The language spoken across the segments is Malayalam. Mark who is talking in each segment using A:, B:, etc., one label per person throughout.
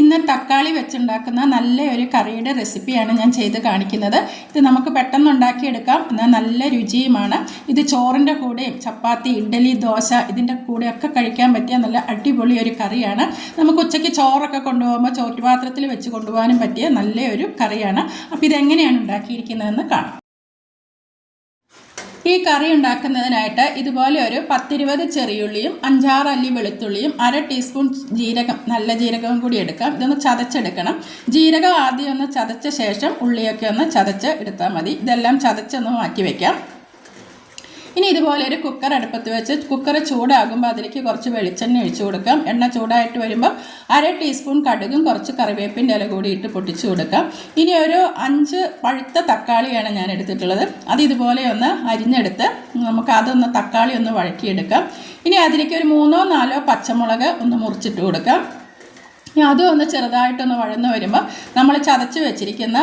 A: ഇന്ന് തക്കാളി വെച്ചുണ്ടാക്കുന്ന നല്ലൊരു കറിയുടെ റെസിപ്പിയാണ് ഞാൻ ചെയ്ത് കാണിക്കുന്നത്. ഇത് നമുക്ക് പെട്ടെന്ന് ഉണ്ടാക്കിയെടുക്കാം, എന്നാൽ നല്ല രുചിയുമാണ്. ഇത് ചോറിൻ്റെ കൂടെയും ചപ്പാത്തി, ഇഡ്ഡലി, ദോശ ഇതിൻ്റെ കൂടെയൊക്കെ കഴിക്കാൻ പറ്റിയ നല്ല അടിപൊളി ഒരു കറിയാണ്. നമുക്ക് ഉച്ചയ്ക്ക് ചോറൊക്കെ കൊണ്ടുപോകുമ്പോൾ ചോറ്റുപാത്രത്തിൽ വെച്ച് കൊണ്ടുപോകാനും പറ്റിയ നല്ലൊരു കറിയാണ്. അപ്പോൾ ഇതെങ്ങനെയാണ് ഉണ്ടാക്കിയിരിക്കുന്നതെന്ന് കാണാം. ഈ കറി ഉണ്ടാക്കുന്നതിനായിട്ട് ഇതുപോലെ ഒരു 10-20 ചെറിയുള്ളിയും 5-6 അല്ലി വെളുത്തുള്ളിയും 1/2 ടീസ്പൂൺ ജീരകം, നല്ല ജീരകവും കൂടി എടുക്കാം. ഇതൊന്ന് ചതച്ചെടുക്കണം. ജീരകം ആദ്യം ഒന്ന് ചതച്ച ശേഷം ഉള്ളിയൊക്കെ ഒന്ന് ചതച്ച് എടുത്താൽ മതി. ഇതെല്ലാം ചതച്ചൊന്ന് മാറ്റി വയ്ക്കാം. ഇനി ഇതുപോലെ ഒരു കുക്കർ അടുപ്പത്ത് വെച്ച് കുക്കർ ചൂടാകുമ്പോൾ അതിലേക്ക് കുറച്ച് വെളിച്ചെണ്ണ ഒഴിച്ചു കൊടുക്കാം. എണ്ണ ചൂടായിട്ട് വരുമ്പോൾ 1/2 ടീസ്പൂൺ കടുകും കുറച്ച് കറിവേപ്പിൻ്റെ ഇല കൂടി ഇട്ട് പൊട്ടിച്ചു കൊടുക്കാം. ഇനി ഒരു 5 പഴുത്ത തക്കാളിയാണ് ഞാൻ എടുത്തിട്ടുള്ളത്. അത് ഇതുപോലെ ഒന്ന് അരിഞ്ഞെടുത്ത് നമുക്ക് അതൊന്ന് തക്കാളി ഒന്ന് വഴറ്റിയെടുക്കാം. ഇനി അതിലേക്ക് ഒരു 3-4 പച്ചമുളക് ഒന്ന് മുറിച്ചിട്ട് കൊടുക്കാം. ഇനി അതും ഒന്ന് ചെറുതായിട്ടൊന്ന് വഴന്ന് വരുമ്പോൾ നമ്മൾ ചതച്ച് വെച്ചിരിക്കുന്ന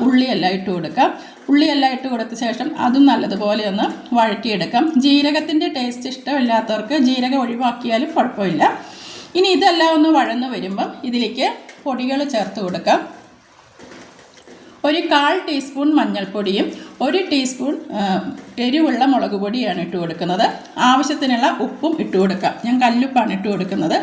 A: ഉള്ളിയെല്ലാം ഇട്ട് കൊടുക്കാം. ഉള്ളിയെല്ലാം ഇട്ട് കൊടുത്ത ശേഷം അതും നല്ലതുപോലെ ഒന്ന് വഴറ്റിയെടുക്കാം. ജീരകത്തിൻ്റെ ടേസ്റ്റ് ഇഷ്ടമില്ലാത്തവർക്ക് ജീരകം ഒഴിവാക്കിയാലും കുഴപ്പമില്ല. ഇനി ഇതെല്ലാം ഒന്ന് വഴന്ന് വരുമ്പം ഇതിലേക്ക് പൊടികൾ ചേർത്ത് കൊടുക്കാം. ഒരു 1/4 ടീസ്പൂൺ മഞ്ഞൾപ്പൊടിയും 1 ടീസ്പൂൺ എരിവുള്ള മുളക് പൊടിയാണ് ഇട്ട് കൊടുക്കുന്നത്. ആവശ്യത്തിനുള്ള ഉപ്പും ഇട്ട് കൊടുക്കാം. ഞാൻ കല്ലുപ്പാണ് ഇട്ട് കൊടുക്കുന്നത്.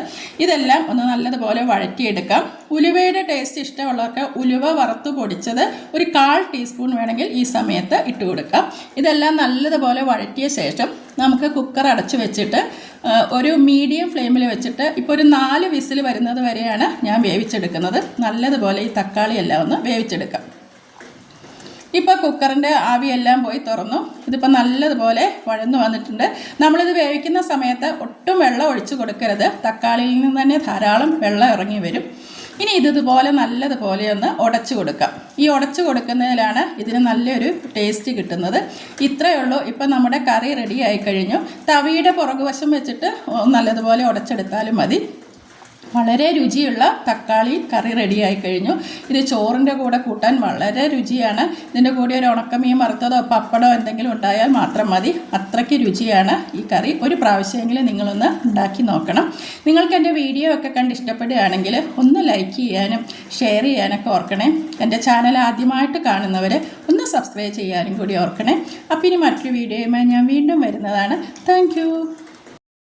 A: ഇതെല്ലാം ഒന്ന് നല്ലതുപോലെ വഴറ്റിയെടുക്കാം. ഉലുവയുടെ ടേസ്റ്റ് ഇഷ്ടമുള്ളവർക്ക് ഉലുവ വറുത്ത് പൊടിച്ചത് ഒരു 1/4 ടീസ്പൂൺ വേണമെങ്കിൽ ഈ സമയത്ത് ഇട്ട് കൊടുക്കാം. ഇതെല്ലാം നല്ലതുപോലെ വഴറ്റിയ ശേഷം നമുക്ക് കുക്കർ അടച്ചു വെച്ചിട്ട് ഒരു മീഡിയം ഫ്ലെയിമിൽ വെച്ചിട്ട് ഇപ്പോൾ ഒരു 4 വിസിൽ വരുന്നത് വരെയാണ് ഞാൻ വേവിച്ചെടുക്കുന്നത്. നല്ലതുപോലെ ഈ തക്കാളിയെല്ലാം ഒന്ന് വേവിച്ചെടുക്കാം. ഇപ്പോൾ കുക്കറിൻ്റെ ആവിയെല്ലാം പോയി തുറന്നു. ഇതിപ്പോൾ നല്ലതുപോലെ വഴന്നു വന്നിട്ടുണ്ട്. നമ്മളിത് വേവിക്കുന്ന സമയത്ത് ഒട്ടും വെള്ളം ഒഴിച്ചു കൊടുക്കരുത്. തക്കാളിയിൽ നിന്ന് തന്നെ ധാരാളം വെള്ളം ഇറങ്ങി വരും. ഇനി ഇതുപോലെ നല്ലതുപോലെ ഒന്ന് ഉടച്ചു കൊടുക്കാം. ഈ ഉടച്ചു കൊടുക്കുന്നതിലാണ് ഇതിന് നല്ലൊരു ടേസ്റ്റ് കിട്ടുന്നത്. ഇത്രയേ ഉള്ളൂ. ഇപ്പം നമ്മുടെ കറി റെഡി ആയി കഴിഞ്ഞു. തവിയുടെ പുറകുവശം വെച്ചിട്ട് നല്ലതുപോലെ ഉടച്ചെടുത്താലും മതി. വളരെ രുചിയുള്ള തക്കാളി കറി റെഡിയായി കഴിഞ്ഞു. ഇത് ചോറിൻ്റെ കൂടെ കൂട്ടാൻ വളരെ രുചിയാണ്. ഇതിൻ്റെ കൂടെ ഒരു ഉണക്കമീൻ വറുത്തതോ പപ്പടോ എന്തെങ്കിലും ഉണ്ടായാൽ മാത്രം മതി. അത്രയ്ക്ക് രുചിയാണ് ഈ കറി. ഒരു പ്രാവശ്യമെങ്കിലും നിങ്ങളൊന്ന് ഉണ്ടാക്കി നോക്കണം. നിങ്ങൾക്ക് എൻ്റെ വീഡിയോ ഒക്കെ കണ്ട് ഇഷ്ടപ്പെടുകയാണെങ്കിൽ ഒന്ന് ലൈക്ക് ചെയ്യാനും ഷെയർ ചെയ്യാനൊക്കെ ഓർക്കണേ. എൻ്റെ ചാനൽ ആദ്യമായിട്ട് കാണുന്നവർ ഒന്ന് സബ്സ്ക്രൈബ് ചെയ്യാനും കൂടി ഓർക്കണേ. അപ്പോൾ ഇനി മറ്റൊരു വീഡിയോയുമായി ഞാൻ വീണ്ടും വരുന്നതാണ്. താങ്ക്